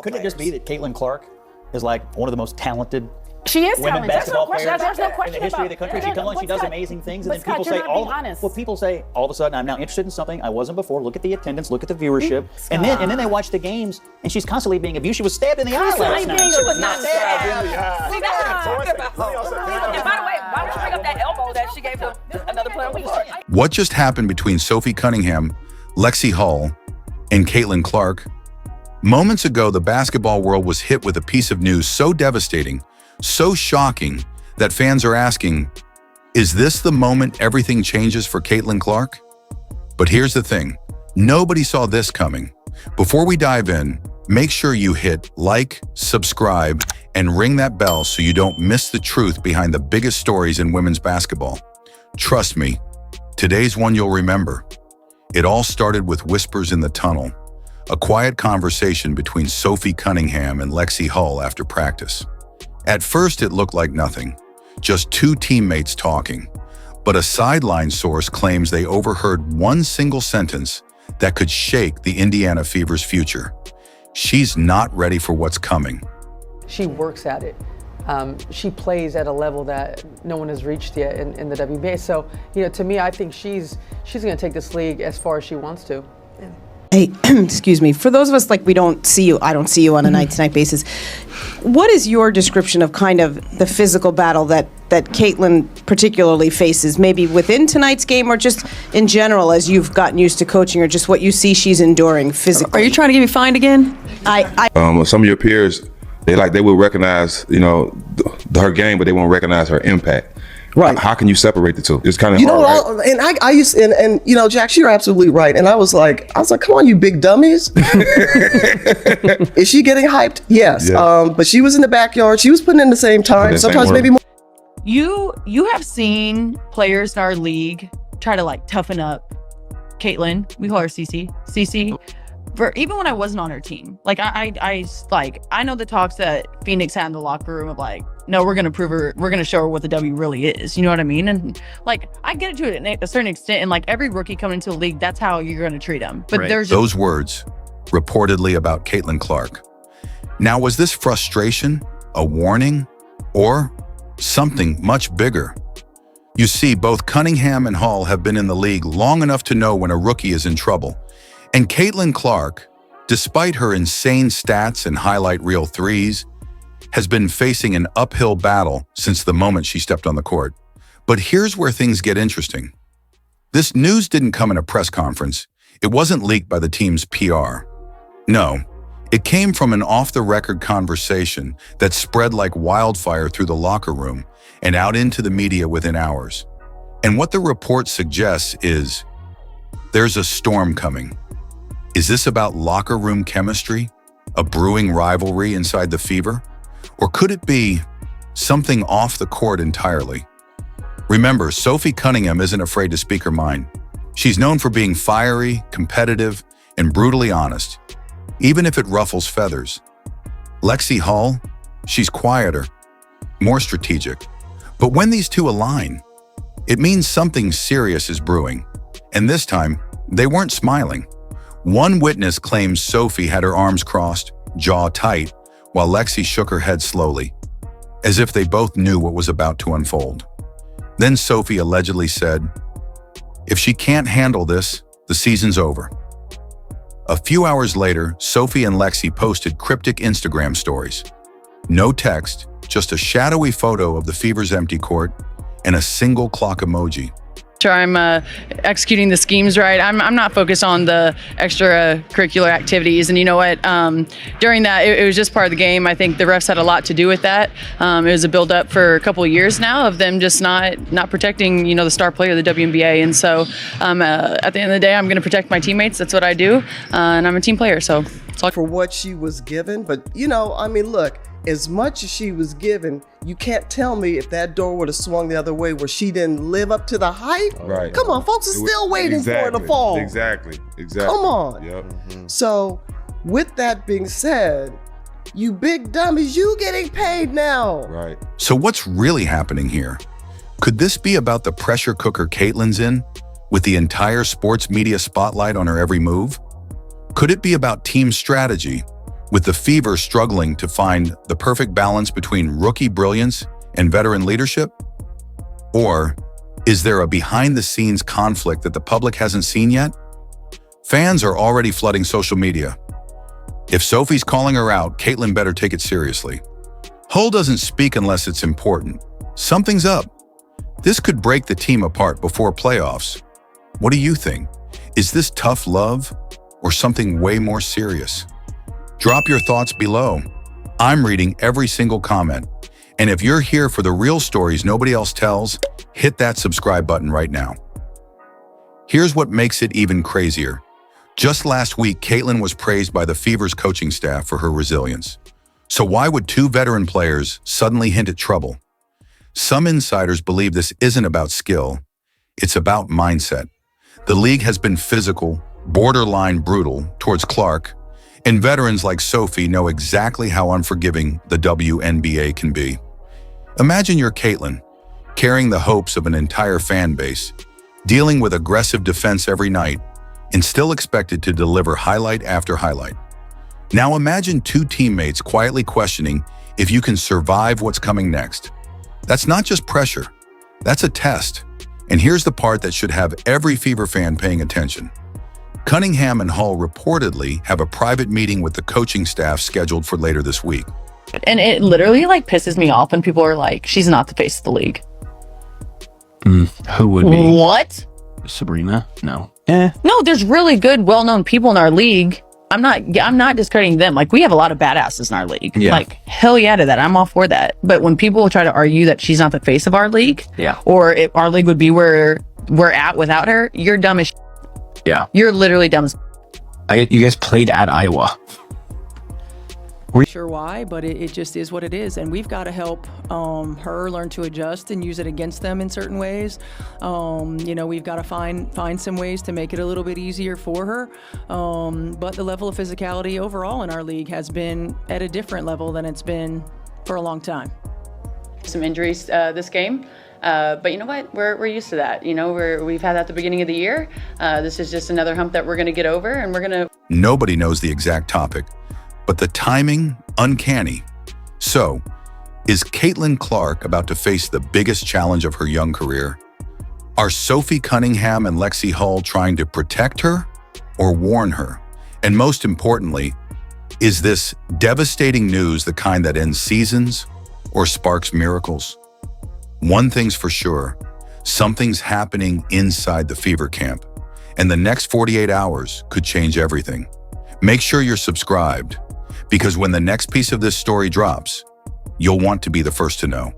Couldn't it just be that Caitlyn Clark is like one of the most talented she is women basketball players There's no question in the history of the country? She does amazing things, and then people say, people say, all of a sudden, I'm now interested in something I wasn't before. Look at the attendance, look at the viewership, and then they watch the games, and she's constantly being abused. She was stabbed in the eye last night. She was not stabbed. And by the way, why would you bring up that elbow that she gave to another player? What just happened between Sophie Cunningham, Lexie Hull, and Caitlyn Clark? Moments ago, the basketball world was hit with a piece of news so devastating, so shocking, that fans are asking, is this the moment everything changes for Caitlyn Clark? But here's the thing, nobody saw this coming. Before we dive in, make sure you hit like, subscribe, and ring that bell so you don't miss the truth behind the biggest stories in women's basketball. Trust me, today's one you'll remember. It all started with whispers in the tunnel, a quiet conversation between Sophie Cunningham and Lexie Hull after practice. At first, it looked like nothing, just two teammates talking. But a sideline source claims they overheard one single sentence that could shake the Indiana Fever's future. She's not ready for what's coming. She works at it. She plays at a level that no one has reached yet in the WNBA. So, to me, I think she's going to take this league as far as she wants to. Hey, excuse me. For those of us I don't see you on a night-to-night basis. What is your description of kind of the physical battle that Caitlyn particularly faces, maybe within tonight's game or just in general as you've gotten used to coaching, or just what you see she's enduring physically? Are you trying to get me fined again? Some of your peers, they will recognize, her game, but they won't recognize her impact. Right. How can you separate the two? It's kind of hard, right? And I used and Jax, you're absolutely right. And I was like, come on, you big dummies. Is she getting hyped? Yes. Yeah. But she was in the backyard. She was putting in the same time. Sometimes maybe more. You have seen players in our league try to toughen up Caitlyn. We call her CC. For even when I wasn't on her team, I know the talks that Phoenix had in the locker room of no, we're gonna prove her, we're gonna show her what the W really is. You know what I mean? And I get it to a certain extent, and every rookie coming into the league, that's how you're gonna treat them. But there's those words reportedly about Caitlyn Clark. Now, was this frustration, a warning, or something much bigger? You see, both Cunningham and Hull have been in the league long enough to know when a rookie is in trouble. And Caitlyn Clark, despite her insane stats and highlight reel threes, has been facing an uphill battle since the moment she stepped on the court. But here's where things get interesting. This news didn't come in a press conference. It wasn't leaked by the team's PR. No, it came from an off-the-record conversation that spread like wildfire through the locker room and out into the media within hours. And what the report suggests is, there's a storm coming. Is this about locker room chemistry, a brewing rivalry inside the Fever? Or could it be something off the court entirely? Remember, Sophie Cunningham isn't afraid to speak her mind. She's known for being fiery, competitive, and brutally honest, even if it ruffles feathers. Lexie Hull, she's quieter, more strategic. But when these two align, it means something serious is brewing. And this time, they weren't smiling. One witness claims Sophie had her arms crossed, jaw tight, while Lexie shook her head slowly, as if they both knew what was about to unfold. Then Sophie allegedly said, "If she can't handle this, the season's over." A few hours later, Sophie and Lexie posted cryptic Instagram stories. No text, just a shadowy photo of the Fever's empty court and a single clock emoji. I'm executing the schemes right. I'm not focused on the extracurricular activities. And you know what? During that, it was just part of the game. I think the refs had a lot to do with that. It was a build-up for a couple of years now of them just not protecting, the star player of the WNBA. And so at the end of the day, I'm going to protect my teammates. That's what I do. And I'm a team player. So it's all for what she was given. But, look, as much as she was given, you can't tell me if that door would have swung the other way where she didn't live up to the hype. Right. Come on, folks are still waiting for her to fall. Exactly. Come on. Yep. So with that being said, you big dummies, you getting paid now. Right. So what's really happening here? Could this be about the pressure cooker Caitlyn's in, with the entire sports media spotlight on her every move? Could it be about team strategy, With the Fever struggling to find the perfect balance between rookie brilliance and veteran leadership? Or is there a behind-the-scenes conflict that the public hasn't seen yet? Fans are already flooding social media. If Sophie's calling her out, Caitlyn better take it seriously. Hull doesn't speak unless it's important. Something's up. This could break the team apart before playoffs. What do you think? Is this tough love or something way more serious? Drop your thoughts below. I'm reading every single comment. And if you're here for the real stories nobody else tells, hit that subscribe button right now. Here's what makes it even crazier. Just last week, Caitlyn was praised by the Fever's coaching staff for her resilience. So why would two veteran players suddenly hint at trouble? Some insiders believe this isn't about skill, it's about mindset. The league has been physical, borderline brutal towards Clark, and veterans like Sophie know exactly how unforgiving the WNBA can be. Imagine you're Caitlyn, carrying the hopes of an entire fan base, dealing with aggressive defense every night, and still expected to deliver highlight after highlight. Now imagine two teammates quietly questioning if you can survive what's coming next. That's not just pressure, that's a test. And here's the part that should have every Fever fan paying attention. Cunningham and Hull reportedly have a private meeting with the coaching staff scheduled for later this week. And it literally like pisses me off when people are like, she's not the face of the league. Who would be? What? Sabrina? No. No, there's really good, well-known people in our league. I'm not discrediting them. Like, we have a lot of badasses in our league. Yeah. Like, hell yeah to that. I'm all for that. But when people try to argue that she's not the face of our league, or if our league would be where we're at without her, you're dumb as Yeah. You're literally dumb as You guys played at Iowa. Sure why, but it just is what it is, and we've got to help her learn to adjust and use it against them in certain ways. We've got to find some ways to make it a little bit easier for her. But the level of physicality overall in our league has been at a different level than it's been for a long time. some injuries this game. But you know what? We're used to that. You know, we've had that at the beginning of the year. This is just another hump that we're going to get over, and we're going to... Nobody knows the exact topic, but the timing, uncanny. So, is Caitlyn Clark about to face the biggest challenge of her young career? Are Sophie Cunningham and Lexie Hull trying to protect her or warn her? And most importantly, is this devastating news the kind that ends seasons or sparks miracles? One thing's for sure, something's happening inside the Fever camp, and the next 48 hours could change everything. Make sure you're subscribed, because when the next piece of this story drops, you'll want to be the first to know.